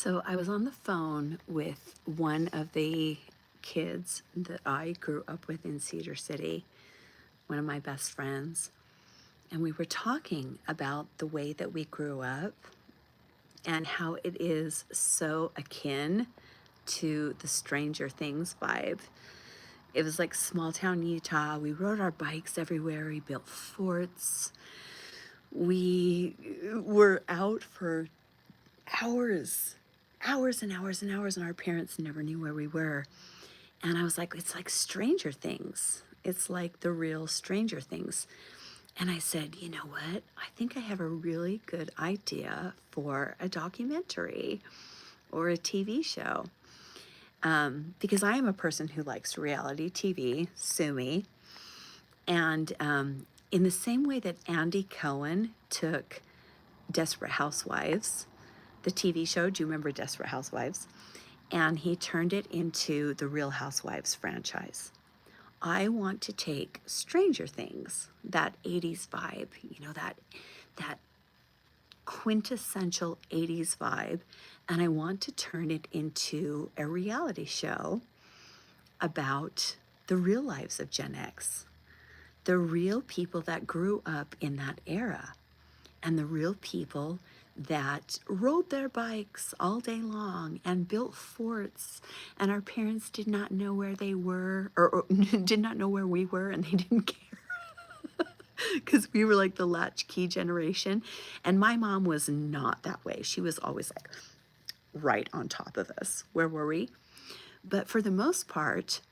So I was on the phone with one of the kids that I grew up with in Cedar City, one of my best friends, and we were talking about the way that we grew up and how it is so akin to the Stranger Things vibe. It was like small town Utah. We rode our bikes everywhere. We built forts. We were out for hours, hours and hours and hours, and our parents never knew where we were. And I was like, it's like Stranger Things. It's like the real Stranger Things. And I said, you know what? I think I have a really good idea for a documentary or a TV show. Because I am a person who likes reality TV, sue me. And in the same way that Andy Cohen took Desperate Housewives, the TV show, do you remember Desperate Housewives? And he turned it into the Real Housewives franchise. I want to take Stranger Things, that 80s vibe, that quintessential 80s vibe, and I want to turn it into a reality show about the real lives of Gen X, the real people that grew up in that era, and the real people that rode their bikes all day long and built forts, and our parents did not know where they were, or did not know where we were, and they didn't care because we were like the latchkey generation. And my mom was not that way. She was always like right on top of us. Where were we? But for the most part,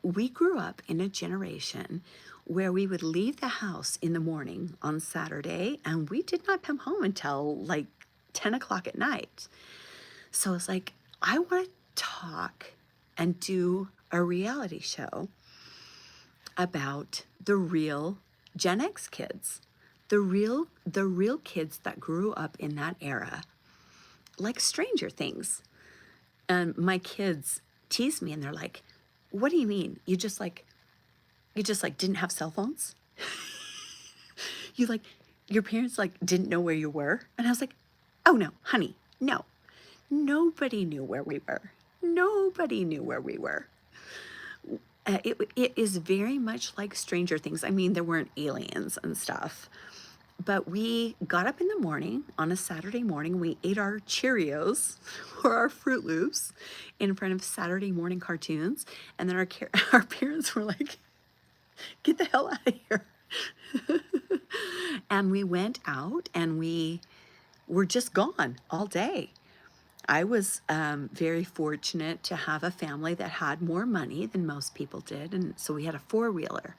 we grew up in a generation where we would leave the house in the morning on Saturday and we did not come home until like 10 o'clock at night. So it's like, I want to talk and do a reality show about the real Gen X kids, the real kids that grew up in that era, like Stranger Things. And my kids tease me and they're like, what do you mean? You just like didn't have cell phones? You like your parents like didn't know where you were? And I was like, oh no, honey, no. Nobody knew where we were. Nobody knew where we were. It is very much like Stranger Things. I mean, there weren't aliens and stuff, but we got up in the morning on a Saturday morning. We ate our Cheerios or our Fruit Loops in front of Saturday morning cartoons, and then our parents were like, "Get the hell out of here!" And we went out, and we were just gone all day. I was very fortunate to have a family that had more money than most people did, and so we had a four-wheeler.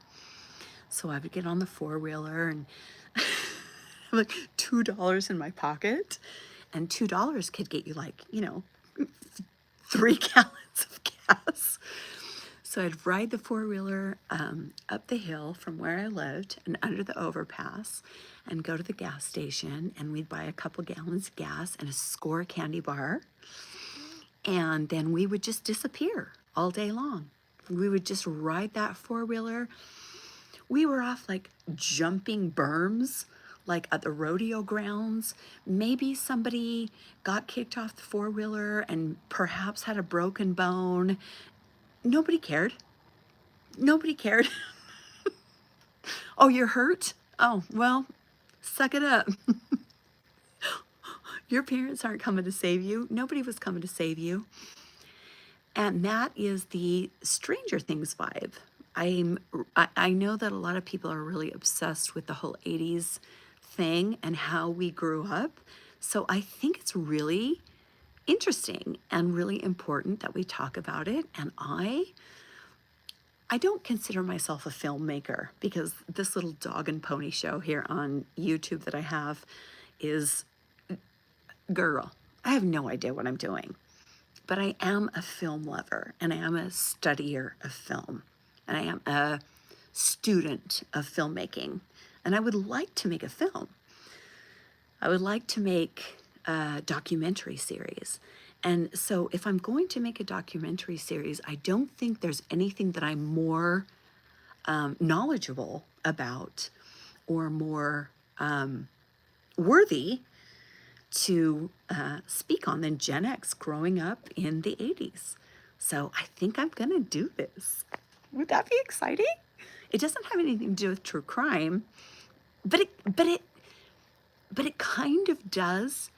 So I would get on the four-wheeler and like $2 in my pocket, and $2 could get you like 3 gallons of gas. So I'd ride the four-wheeler up the hill from where I lived and under the overpass and go to the gas station, and we'd buy a couple gallons of gas and a score candy bar. And then we would just disappear all day long. We would just ride that four-wheeler. We were off like jumping berms, like at the rodeo grounds. Maybe somebody got kicked off the four-wheeler and perhaps had a broken bone. Nobody cared. Nobody cared. Oh, you're hurt? Oh, well, suck it up. Your parents aren't coming to save you. Nobody was coming to save you. And that is the Stranger Things vibe. I know that a lot of people are really obsessed with the whole 80s thing and how we grew up. So I think it's really interesting and really important that we talk about it. And I don't consider myself a filmmaker because this little dog and pony show here on YouTube that I have is, girl, I have no idea what I'm doing. But I am a film lover, and I am a studier of film, and I am a student of filmmaking, and I would like to make a film. I would like to make a documentary series. And so if I'm going to make a documentary series, I don't think there's anything that I'm more knowledgeable about or more worthy to speak on than Gen X growing up in the 80s. So I think I'm going to do this. Would that be exciting? It doesn't have anything to do with true crime, but it kind of does,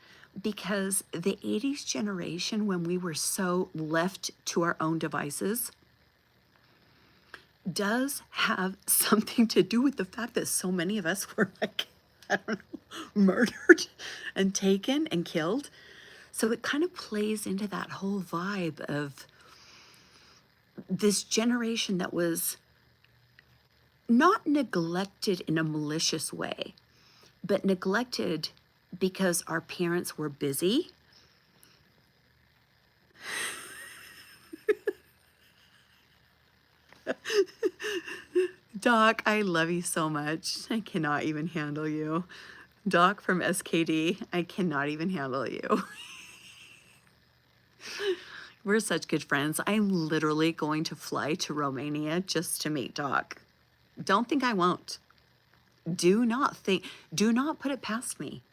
because the 80s generation, when we were so left to our own devices, does have something to do with the fact that so many of us were like, I don't know, murdered and taken and killed. So it kind of plays into that whole vibe of this generation that was not neglected in a malicious way, but neglected because our parents were busy. Doc, I love you so much. I cannot even handle you. Doc from SKD, I cannot even handle you. We're such good friends. I'm literally going to fly to Romania just to meet Doc. Don't think I won't. Do not put it past me.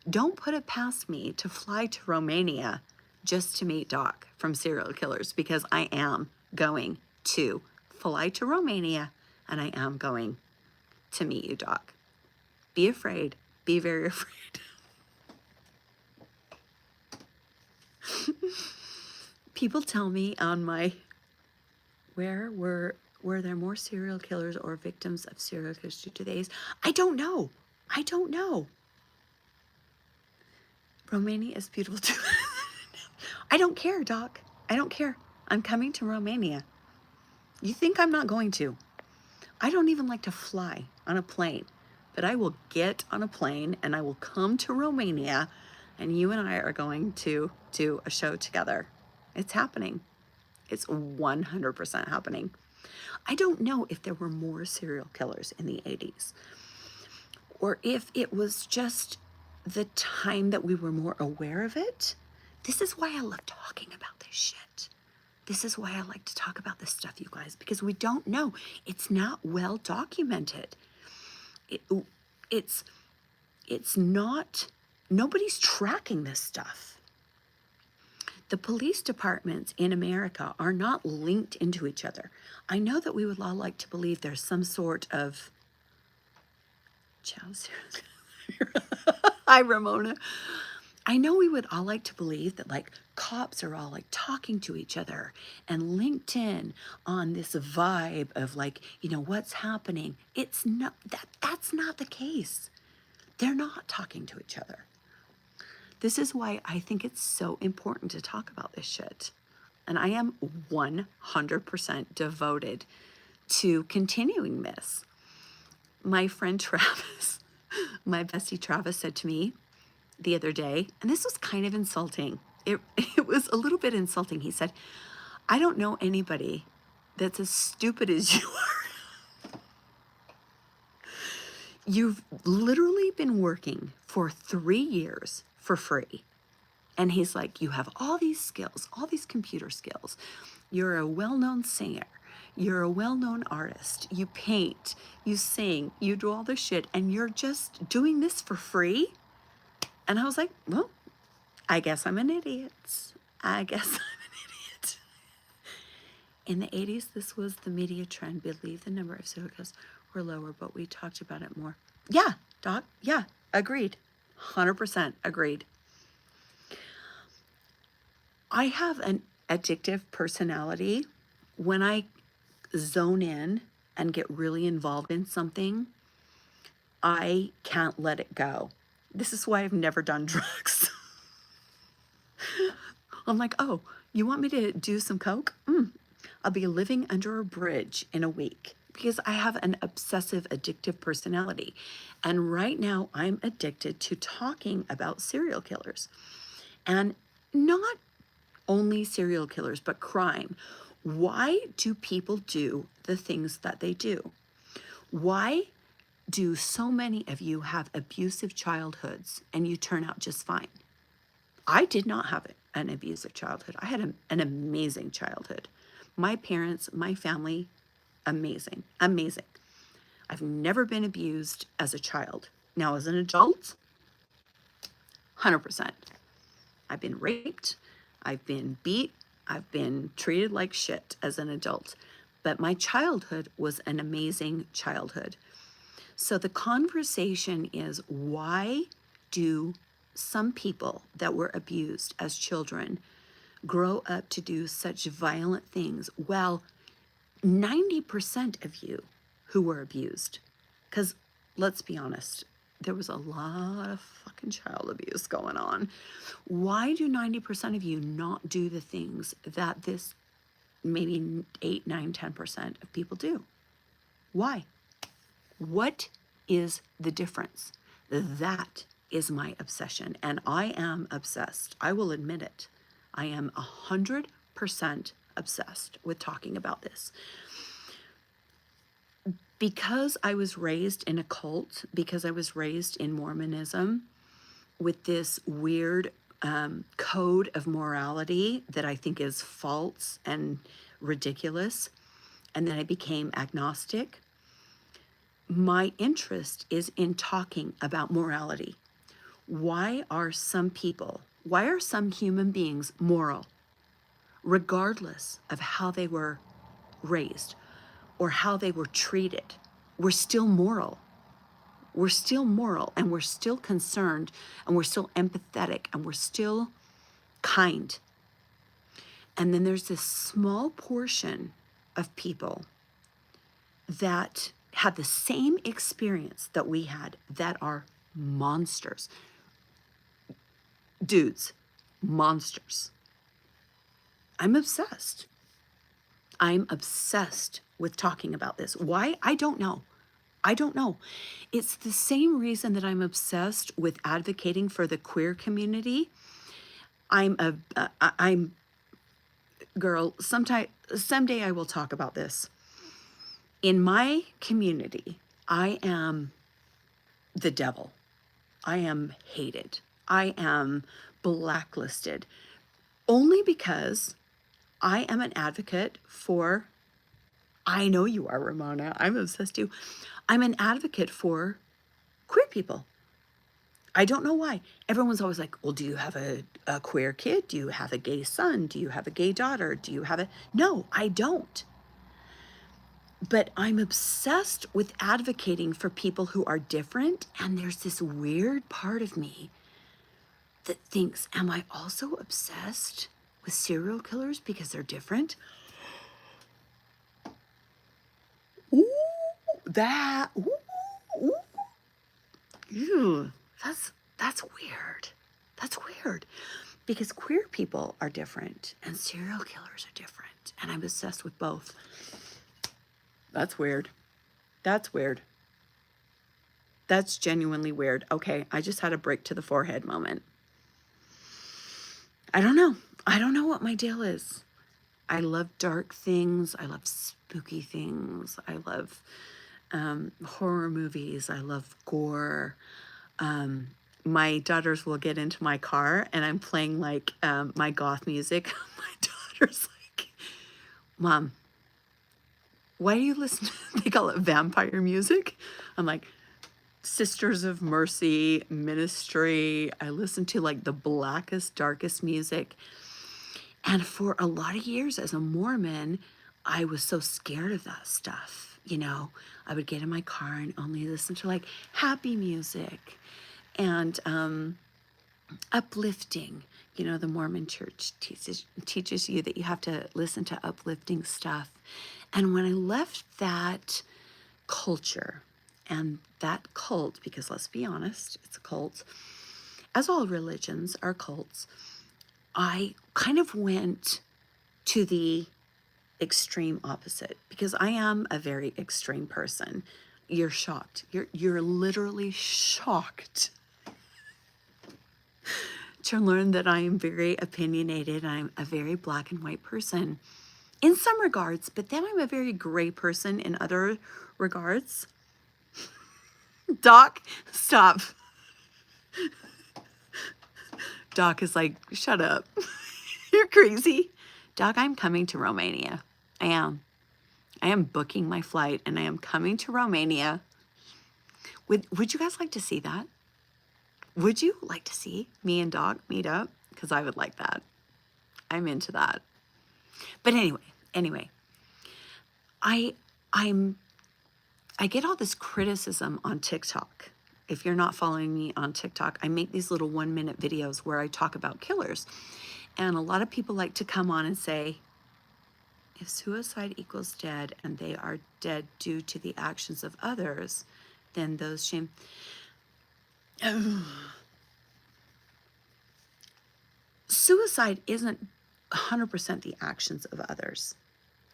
Don't put it past me to fly to Romania just to meet Doc from Serial Killers, because I am going to fly to Romania and I am going to meet you, Doc. Be afraid. Be very afraid. People tell me on my, were there more serial killers or victims of serial killers due to the AIDS? I don't know. I don't know. Romania is beautiful too. I don't care, Doc. I don't care. I'm coming to Romania. You think I'm not going to? I don't even like to fly on a plane, but I will get on a plane and I will come to Romania, and you and I are going to do a show together. It's happening. It's 100% happening. I don't know if there were more serial killers in the 80s, or if it was just the time that we were more aware of it. This is why I love talking about this shit. This is why I like to talk about this stuff, you guys, because we don't know. It's not well documented. It's not, nobody's tracking this stuff. The police departments in America are not linked into each other. I know that we would all like to believe there's some sort of, hi, Ramona. I know we would all like to believe that like cops are all like talking to each other and linked in on this vibe of like, you know, what's happening. It's not that's not the case. They're not talking to each other. This is why I think it's so important to talk about this shit. And I am 100% devoted to continuing this. My friend Travis, my bestie Travis, said to me the other day, and this was kind of insulting. It was a little bit insulting. He said, I don't know anybody that's as stupid as you are. You've literally been working for 3 years for free. And he's like, you have all these skills, all these computer skills. You're a well-known singer. You're a well-known artist. You paint, you sing, you do all this shit, and you're just doing this for free? And I was like, well, I guess I'm an idiot. I guess I'm an idiot. In the 80s, this was the media trend. Believe the number of serial killers were lower, but we talked about it more. Yeah, Doc. Yeah, agreed. 100% agreed. I have an addictive personality. When I zone in and get really involved in something, I can't let it go. This is why I've never done drugs. I'm like, oh, you want me to do some coke? I'll be living under a bridge in a week, because I have an obsessive, addictive personality. And right now I'm addicted to talking about serial killers. And not only serial killers, but crime. Why do people do the things that they do? Why do so many of you have abusive childhoods and you turn out just fine? I did not have an abusive childhood. I had an amazing childhood. My parents, my family, amazing, amazing. I've never been abused as a child. Now, as an adult, 100%. I've been raped, I've been beat, I've been treated like shit as an adult. But my childhood was an amazing childhood. So the conversation is, why do some people that were abused as children grow up to do such violent things? Well, 90% of you who were abused, because let's be honest, there was a lot of fucking child abuse going on. Why do 90% of you not do the things that this maybe 8, 9, 10% of people do? Why? What is the difference? That is my obsession, and I am obsessed. I will admit it. I am 100% obsessed with talking about this. Because I was raised in a cult, because I was raised in Mormonism with this weird code of morality that I think is false and ridiculous, and then I became agnostic, my interest is in talking about morality. Why are some human beings moral, regardless of how they were raised or how they were treated? We're still moral. We're still moral, and we're still concerned, and we're still empathetic, and we're still kind. And then there's this small portion of people that had the same experience that we had, that are monsters. Dudes, monsters. I'm obsessed. I'm obsessed with talking about this. Why? I don't know. I don't know. It's the same reason that I'm obsessed with advocating for the queer community. I'm girl, someday I will talk about this. In my community, I am the devil. I am hated. I am blacklisted only because I am an advocate for, I know you are, Ramona. I'm obsessed too. I'm an advocate for queer people. I don't know why. Everyone's always like, well, do you have a queer kid? Do you have a gay son? Do you have a gay daughter? Do you have a... No, I don't. But I'm obsessed with advocating for people who are different. And there's this weird part of me that thinks, am I also obsessed with serial killers because they're different? Ooh, that, ooh, ooh. Ew, that's weird. That's weird. Because queer people are different and serial killers are different. And I'm obsessed with both. That's weird. That's weird. That's genuinely weird. Okay, I just had a brick to the forehead moment. I don't know. I don't know what my deal is. I love dark things. I love spooky things. I love horror movies. I love gore. My daughters will get into my car and I'm playing like my goth music. My daughter's like, Mom, why do you listen to, they call it vampire music? I'm like, Sisters of Mercy, Ministry. I listen to like the blackest, darkest music. And for a lot of years as a Mormon, I was so scared of that stuff. You know, I would get in my car and only listen to like happy music and uplifting. You know, the Mormon church teaches you that you have to listen to uplifting stuff. And when I left that culture and that cult, because let's be honest, it's a cult, as all religions are cults, I kind of went to the extreme opposite because I am a very extreme person. You're shocked. You're literally shocked to learn that I am very opinionated. I'm a very black and white person in some regards, but then I'm a very gray person in other regards. Doc, stop. Doc is like, shut up. You're crazy. Doc, I'm coming to Romania. I am. I am booking my flight and I am coming to Romania. Would you guys like to see that? Would you like to see me and Doc meet up? Because I would like that. I'm into that. But anyway, I I'm I get all this criticism on TikTok. If you're not following me on TikTok, I make these little 1-minute videos where I talk about killers. And a lot of people like to come on and say, if suicide equals dead and they are dead due to the actions of others, then those shame. Suicide isn't 100% the actions of others.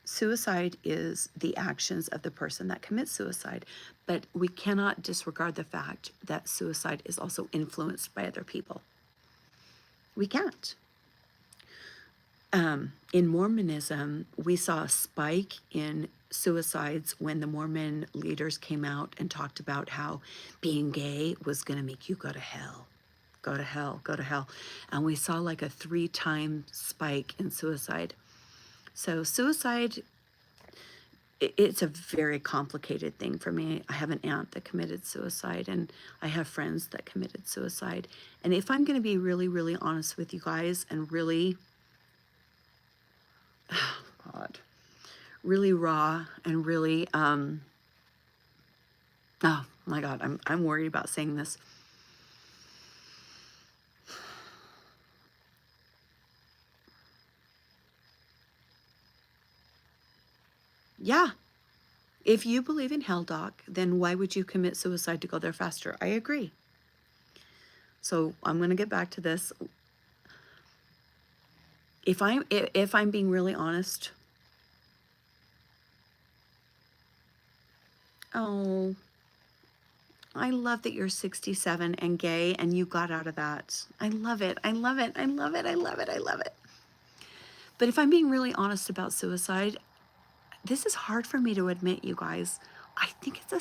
Suicide is the actions of the person that commits suicide, but we cannot disregard the fact that suicide is also influenced by other people. We can't. In Mormonism, we saw a spike in suicides when the Mormon leaders came out and talked about how being gay was going to make you go to hell. Go to hell, go to hell. And we saw like a 3-time spike in suicide. So suicide, it's a very complicated thing for me. I have an aunt that committed suicide, and I have friends that committed suicide. And if I'm going to be really, really honest with you guys and really, oh God, really raw and really, oh my God, I'm worried about saying this. Yeah, if you believe in hell, Doc, then why would you commit suicide to go there faster? I agree. So I'm going to get back to this. If I'm being really honest, oh, I love that you're 67 and gay and you got out of that. I love it. I love it. I love it. I love it. I love it. But if I'm being really honest about suicide, this is hard for me to admit, you guys. I think it's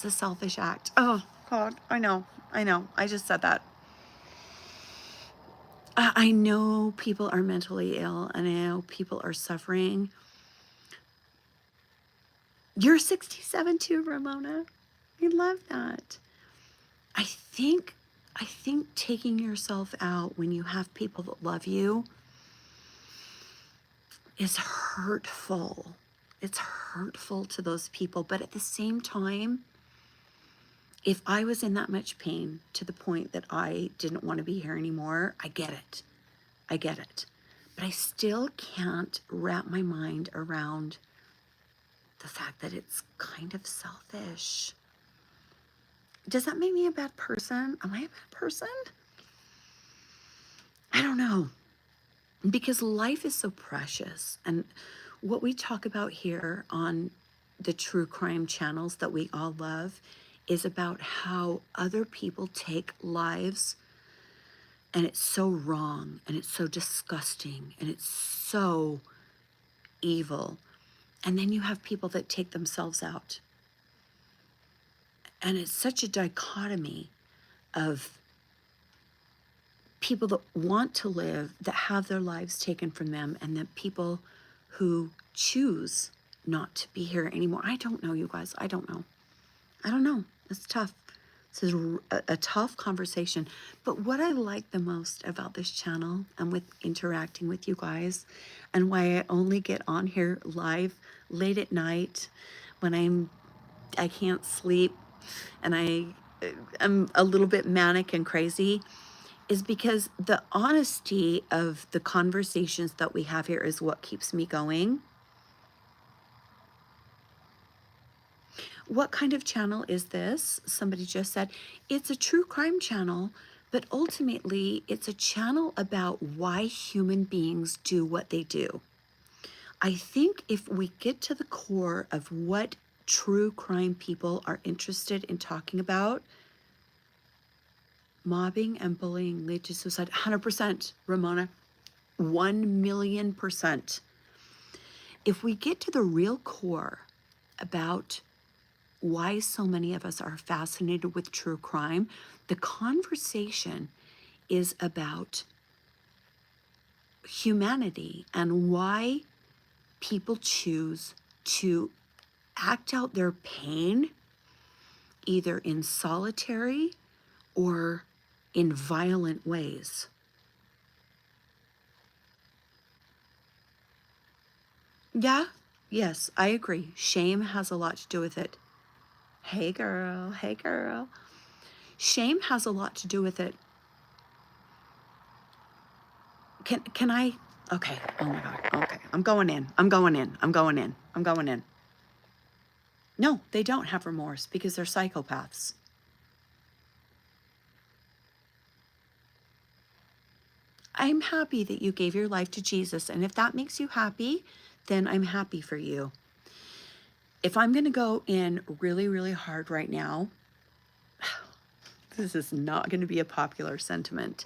a selfish act. Oh God, I know. I just said that. I know people are mentally ill and I know people are suffering. You're 67 too, Ramona. I love that. I think taking yourself out when you have people that love you is hurtful. It's hurtful to those people. But at the same time, if I was in that much pain to the point that I didn't want to be here anymore, I get it. I get it. But I still can't wrap my mind around the fact that it's kind of selfish. Does that make me a bad person? Am I a bad person? I don't know. Because life is so precious. And what we talk about here on the true crime channels that we all love is about how other people take lives, and it's so wrong and it's so disgusting and it's so evil. And then you have people that take themselves out. And it's such a dichotomy of people that want to live, that have their lives taken from them, and then people who choose not to be here anymore. I don't know, you guys. I don't know. It's tough. This is a tough conversation. But what I like the most about this channel and with interacting with you guys, and why I only get on here live late at night when I can't sleep and I'm a little bit manic and crazy, is because the honesty of the conversations that we have here is what keeps me going. What kind of channel is this? Somebody just said, it's a true crime channel, but ultimately it's a channel about why human beings do what they do. I think if we get to the core of what true crime people are interested in talking about, mobbing and bullying lead to suicide. 100%, Ramona. 1,000,000%. If we get to the real core about why so many of us are fascinated with true crime, the conversation is about humanity and why people choose to act out their pain either in solitary or in violent ways. Yeah, yes, I agree. Shame has a lot to do with it. Hey girl, hey girl. Shame has a lot to do with it. Can I? Okay. Oh my God. Okay. I'm going in. I'm going in. I'm going in. I'm going in. No, they don't have remorse because they're psychopaths. I'm happy that you gave your life to Jesus. And if that makes you happy, then I'm happy for you. If I'm going to go in really, really hard right now, this is not going to be a popular sentiment.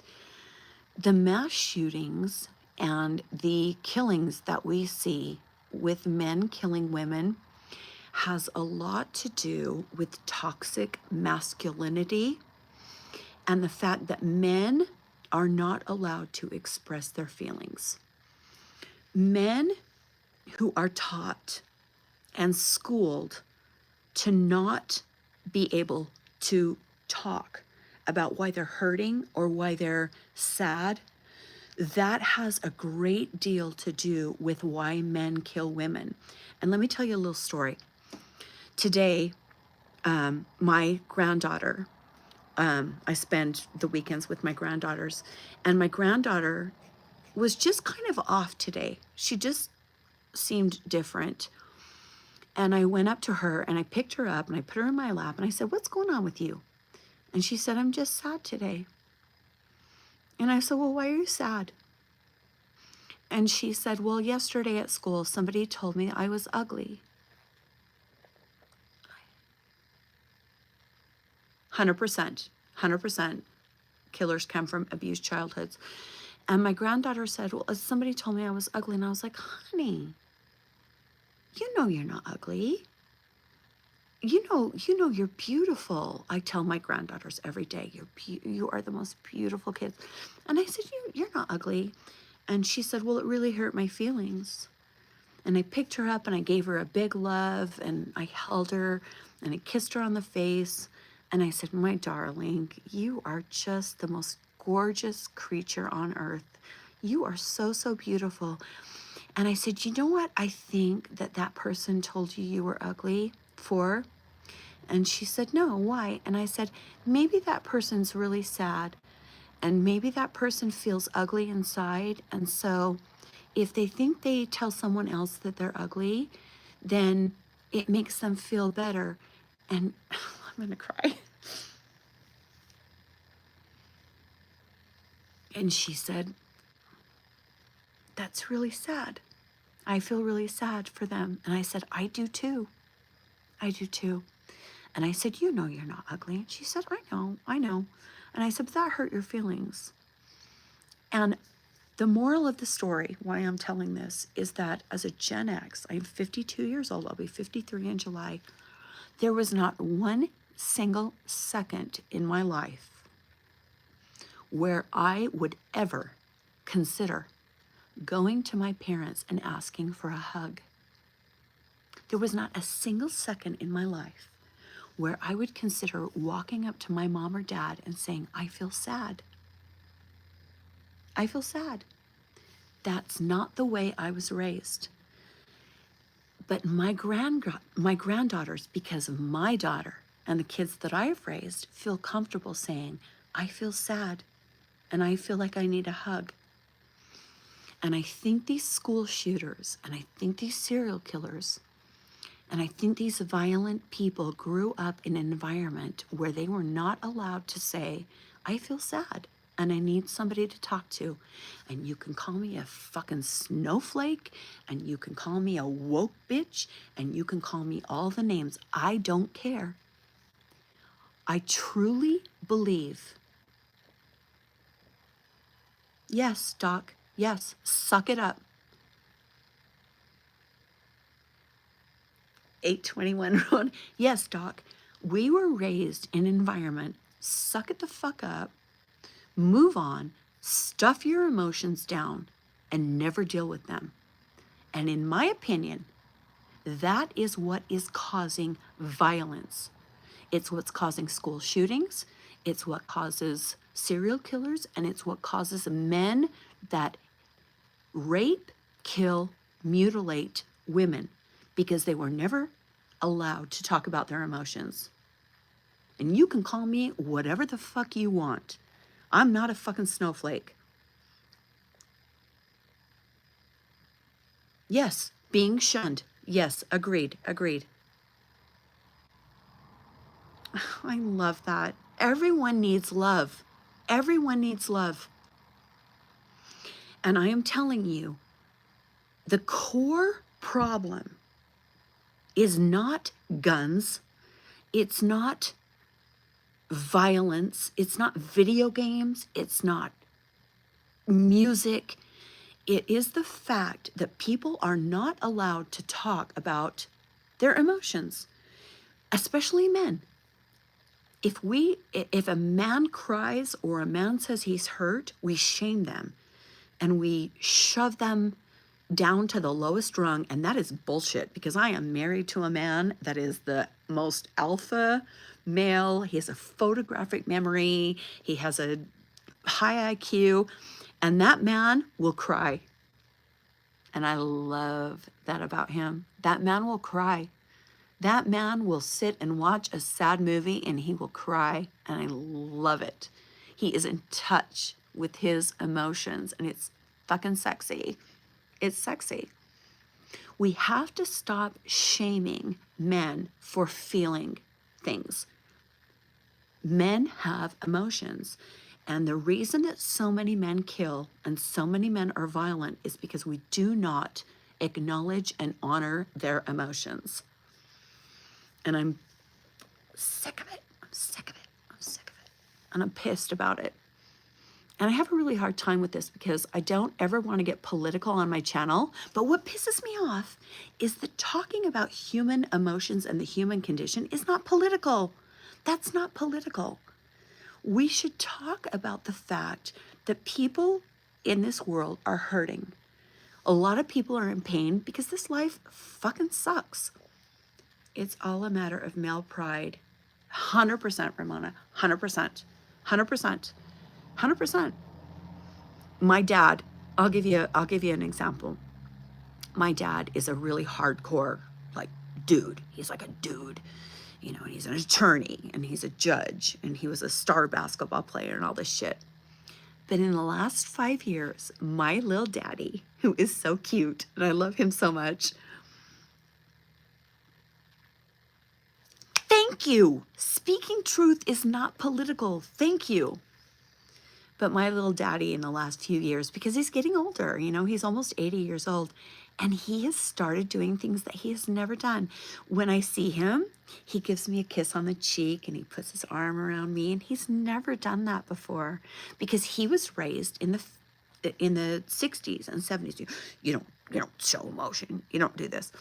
The mass shootings and the killings that we see with men killing women has a lot to do with toxic masculinity and the fact that men are not allowed to express their feelings. Men who are taught and schooled to not be able to talk about why they're hurting or why they're sad, that has a great deal to do with why men kill women. And let me tell you a little story. Today, my granddaughter, I spend the weekends with my granddaughters, and my granddaughter was just kind of off today. She just seemed different. And I went up to her and I picked her up and I put her in my lap and I said, "What's going on with you?" And she said, "I'm just sad today." And I said, "Well, why are you sad?" And she said, "Well, yesterday at school, somebody told me I was ugly." 100%, 100% killers come from abused childhoods. And my granddaughter said, "Well, somebody told me I was ugly." And I was like, "Honey, you know you're not ugly. You know you're beautiful." I tell my granddaughters every day, you are the most beautiful kids. And I said, you're not ugly." And she said, "Well, it really hurt my feelings." And I picked her up and I gave her a big love and I held her and I kissed her on the face. And I said, "My darling, you are just the most gorgeous creature on earth. You are so, so beautiful." And I said, "You know what I think that person told you you were ugly for?" And she said, "No, why?" And I said, "Maybe that person's really sad and maybe that person feels ugly inside. And so if they think they tell someone else that they're ugly, then it makes them feel better." And I'm going to cry. And she said, "That's really sad. I feel really sad for them." And I said, "I do too. I do too." And I said, "You know you're not ugly." And she said, "I know, I know." And I said, "But that hurt your feelings." And the moral of the story, why I'm telling this, is that as a Gen X, I'm 52 years old, I'll be 53 in July, there was not one single second in my life where I would ever consider going to my parents and asking for a hug. There was not a single second in my life where I would consider walking up to my mom or dad and saying, "I feel sad. I feel sad." That's not the way I was raised. But my granddaughters, because of my daughter and the kids that I have raised, feel comfortable saying, "I feel sad and I feel like I need a hug." And I think these school shooters and I think these serial killers and I think these violent people grew up in an environment where they were not allowed to say, "I feel sad and I need somebody to talk to. And you can call me a fucking snowflake and you can call me a woke bitch and you can call me all the names. I don't care." I truly believe, yes, Doc, yes, suck it up. 821 Road. Yes, Doc, we were raised in an environment, suck it the fuck up, move on, stuff your emotions down, and never deal with them. And in my opinion, that is what is causing violence. It's what's causing school shootings. It's what causes serial killers, and it's what causes men that rape, kill, mutilate women because they were never allowed to talk about their emotions. And you can call me whatever the fuck you want. I'm not a fucking snowflake. Yes, being shunned. Yes, agreed, agreed. I love that. Everyone needs love. Everyone needs love. And I am telling you, the core problem is not guns. It's not violence. It's not video games. It's not music. It is the fact that people are not allowed to talk about their emotions, especially men. If a man cries or a man says he's hurt, we shame them and we shove them down to the lowest rung. And that is bullshit, because I am married to a man that is the most alpha male. He has a photographic memory. He has a high IQ, and that man will cry. And I love that about him. That man will cry. That man will sit and watch a sad movie and he will cry, and I love it. He is in touch with his emotions, and it's fucking sexy. It's sexy. We have to stop shaming men for feeling things. Men have emotions. And the reason that so many men kill and so many men are violent is because we do not acknowledge and honor their emotions. And I'm sick of it. I'm sick of it. I'm sick of it. And I'm pissed about it. And I have a really hard time with this because I don't ever want to get political on my channel. But what pisses me off is that talking about human emotions and the human condition is not political. That's not political. We should talk about the fact that people in this world are hurting. A lot of people are in pain because this life fucking sucks. It's all a matter of male pride. 100%, Ramona. 100%. 100%. 100%. My dad, I'll give you an example. My dad is a really hardcore, like, dude. He's like a dude. You know, and he's an attorney and he's a judge and he was a star basketball player and all this shit. But in the last 5 years, my little daddy, who is so cute and I love him so much. Thank you. Speaking truth is not political. Thank you. But my little daddy in the last few years, because he's getting older, you know, he's almost 80 years old, and he has started doing things that he has never done. When I see him, he gives me a kiss on the cheek and he puts his arm around me, and he's never done that before because he was raised in the 60s and 70s. You don't show emotion. You don't do this.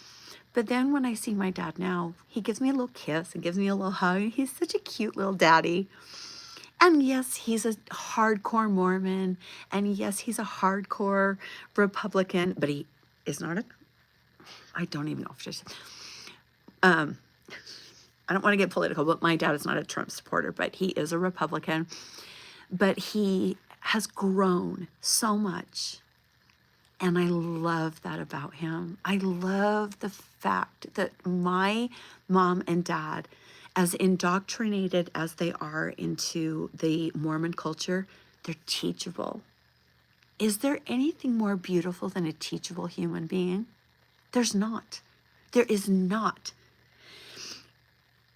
But then when I see my dad now, he gives me a little kiss and gives me a little hug. He's such a cute little daddy. And yes, he's a hardcore Mormon. And yes, he's a hardcore Republican. But he is not a... I don't even know if it's... I don't want to get political, but my dad is not a Trump supporter. But he is a Republican. But he has grown so much. And I love that about him. I love the fact that my mom and dad, as indoctrinated as they are into the Mormon culture, they're teachable. Is there anything more beautiful than a teachable human being? There's not. There is not.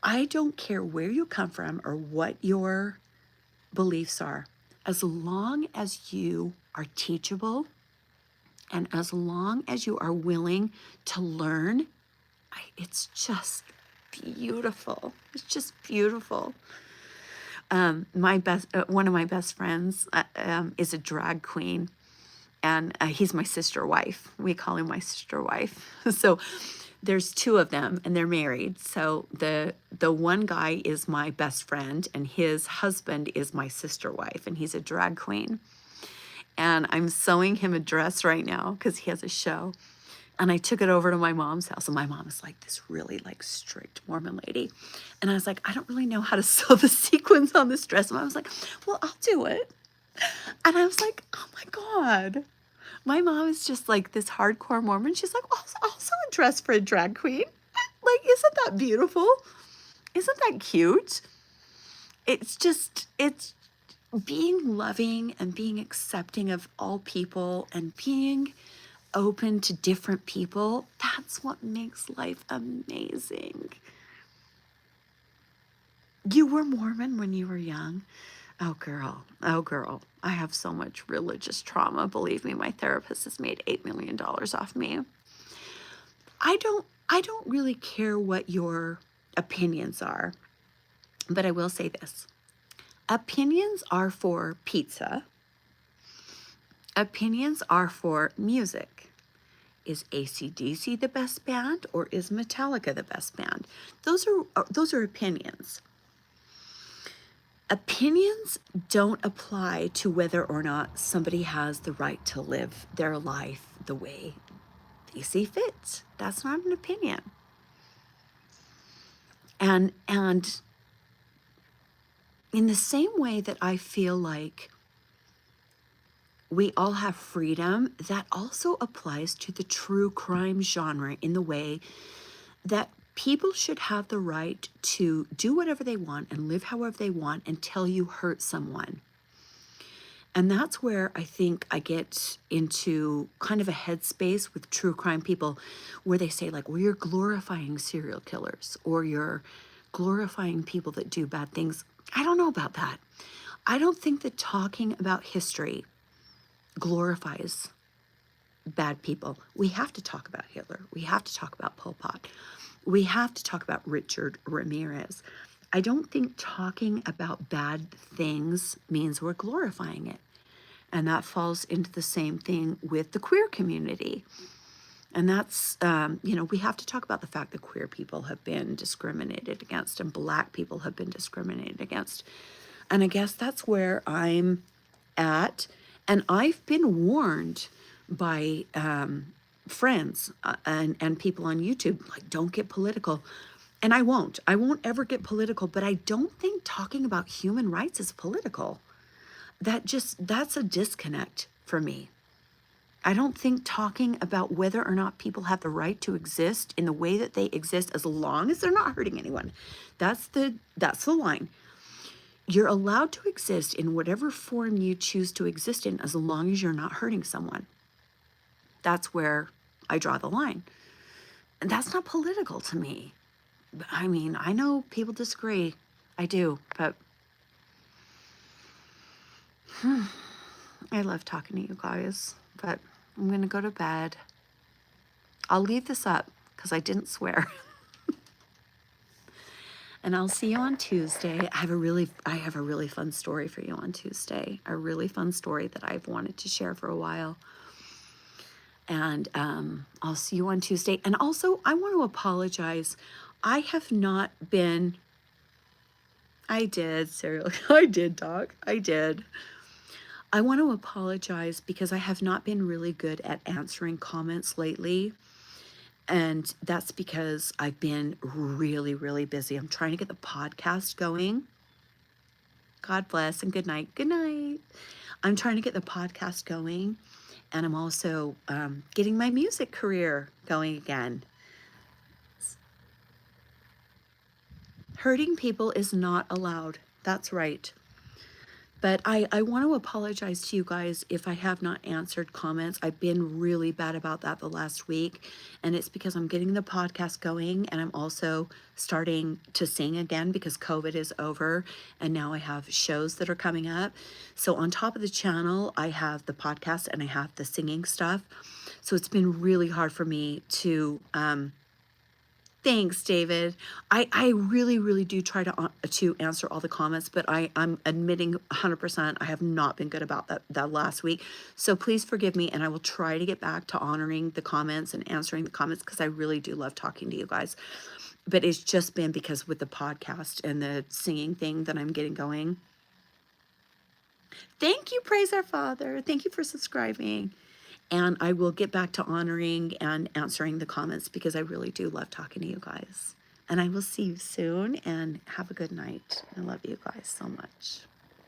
I don't care where you come from or what your beliefs are. As long as you are teachable and as long as you are willing to learn, it's just beautiful. It's just beautiful. One of my best friends is a drag queen, and he's my sister wife. We call him my sister wife. So there's two of them, and they're married. So the one guy is my best friend, and his husband is my sister wife, and he's a drag queen. And I'm sewing him a dress right now because he has a show. And I took it over to my mom's house, and my mom is like this really like strict Mormon lady. And I was like, I don't really know how to sew the sequins on this dress. And I was like, well, I'll do it. And I was like, oh my God. My mom is just like this hardcore Mormon. She's like, well, I'll sew a dress for a drag queen. Like, isn't that beautiful? Isn't that cute? It's being loving and being accepting of all people and being open to different people. That's what makes life amazing. You were Mormon when you were young. Oh, girl. Oh, girl. I have so much religious trauma. Believe me, my therapist has made $8 million off me. I don't really care what your opinions are, but I will say this. Opinions are for pizza. Opinions are for music. Is AC/DC the best band, or is Metallica the best band? Those are opinions. Opinions don't apply to whether or not somebody has the right to live their life the way they see fit. That's not an opinion. And in the same way that I feel like we all have freedom, that also applies to the true crime genre in the way that people should have the right to do whatever they want and live however they want until you hurt someone. And that's where I think I get into kind of a headspace with true crime people where they say like, well, you're glorifying serial killers or you're glorifying people that do bad things. I don't know about that. I don't think that talking about history glorifies bad people. We have to talk about Hitler. We have to talk about Pol Pot. We have to talk about Richard Ramirez. I don't think talking about bad things means we're glorifying it. And that falls into the same thing with the queer community. And that's, we have to talk about the fact that queer people have been discriminated against and Black people have been discriminated against. And I guess that's where I'm at. And I've been warned by friends and people on YouTube, like, don't get political. And I won't ever get political, but I don't think talking about human rights is political. That's a disconnect for me. I don't think talking about whether or not people have the right to exist in the way that they exist, as long as they're not hurting anyone, that's the line. You're allowed to exist in whatever form you choose to exist in, as long as you're not hurting someone. That's where I draw the line. And that's not political to me. I mean, I know people disagree. I do, but I love talking to you guys, but I'm going to go to bed. I'll leave this up because I didn't swear. And I'll see you on Tuesday. I have a really fun story for you on Tuesday. A really fun story that I've wanted to share for a while. And I'll see you on Tuesday. And also, I want to apologize. I have not been... I did, Serial. I did, Doc. I did. I want to apologize because I have not been really good at answering comments lately. And that's because I've been really, really busy. I'm trying to get the podcast going. God bless and good night. Good night. I'm trying to get the podcast going. And I'm also getting my music career going again. Hurting people is not allowed. That's right. But I want to apologize to you guys if I have not answered comments. I've been really bad about that the last week. And it's because I'm getting the podcast going and I'm also starting to sing again because COVID is over. And now I have shows that are coming up. So on top of the channel, I have the podcast and I have the singing stuff. So it's been really hard for me to... Thanks, David. I really, really do try to answer all the comments, but I'm admitting 100% I have not been good about that last week. So please forgive me, and I will try to get back to honoring the comments and answering the comments because I really do love talking to you guys. But it's just been because with the podcast and the singing thing that I'm getting going. Thank you, praise our Father. Thank you for subscribing. And I will get back to honoring and answering the comments because I really do love talking to you guys. And I will see you soon, and have a good night. I love you guys so much.